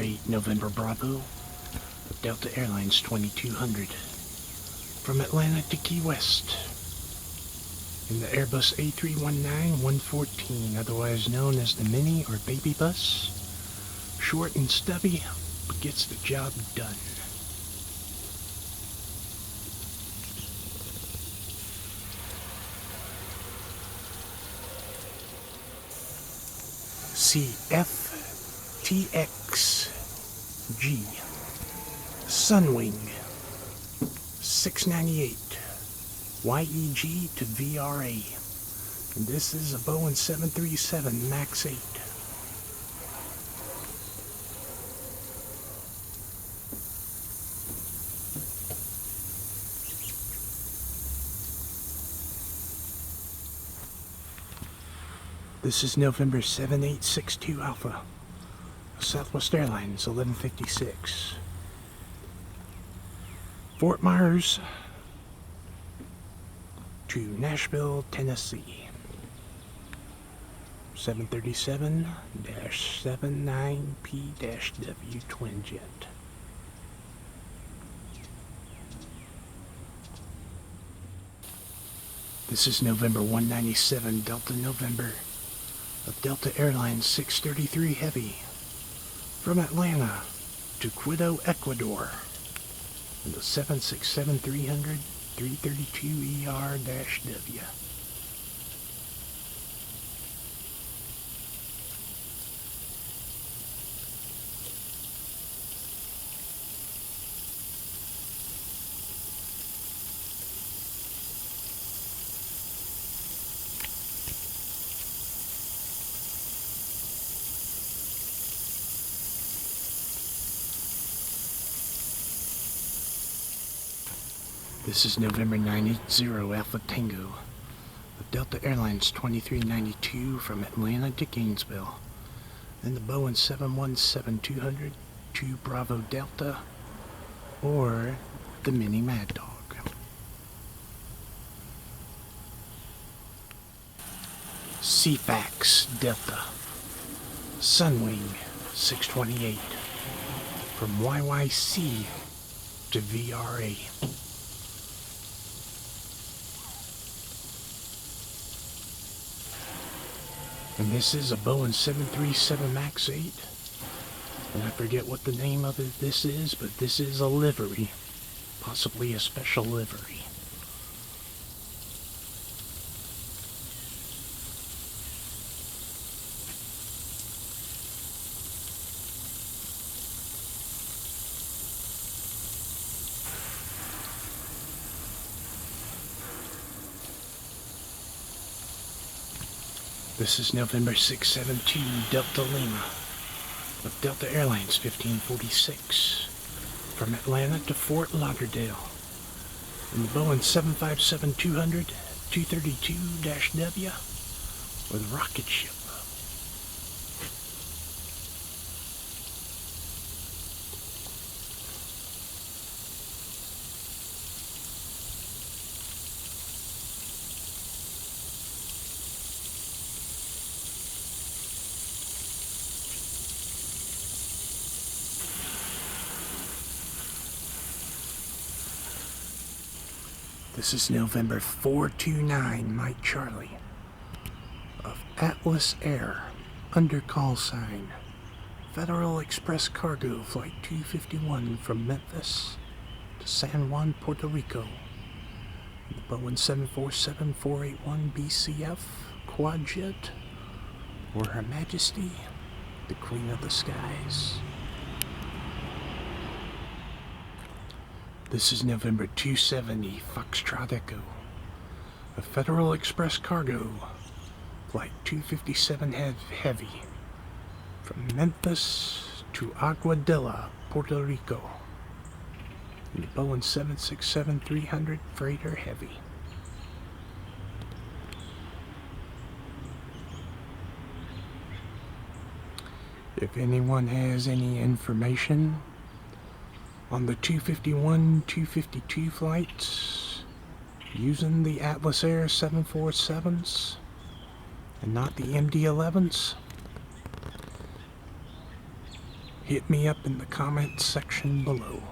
VR8 November Bravo of Delta Airlines 2200 from Atlanta to Key West in the Airbus A319-114, otherwise known as the Mini or Baby Bus. Short and stubby, but gets the job done. CFTXG Sunwing 698 YEG to VRA, and this is a Boeing 737 MAX 8. This is November 7862 Alpha, Southwest Airlines 1156. Fort Myers to Nashville, Tennessee. 737-79P-W twin jet. This is November 197 Delta November of Delta Airlines 633 Heavy from Atlanta to Quito, Ecuador in the 767-300 332ER-W. This is November 980 Alpha Tango of Delta Airlines 2392 from Atlanta to Gainesville in the Boeing 717-200 to Bravo Delta or the Mini Mad Dog. CFAX Delta Sunwing 628 from YYC to VRA. And this is a Boeing 737 MAX 8. And I forget what the name of this is, but this is a livery. Possibly a special livery. This is November 672 Delta Lima of Delta Airlines 1546 from Atlanta to Fort Lauderdale in the Boeing 757-200 232-W with rocket ship. This is November 429 Mike Charlie of Atlas Air under call sign Federal Express Cargo Flight 251 from Memphis to San Juan, Puerto Rico. The Boeing 747-481 BCF quad jet or Her Majesty, the Queen of the Skies. This is November 270 Foxtrot Echo, a Federal Express Cargo, Flight 257 Heavy, from Memphis to Aguadilla, Puerto Rico, in the Boeing 767-300 Freighter Heavy. If anyone has any information on the 251-252 flights using the Atlas Air 747s and not the MD-11s, hit me up in the comments section below.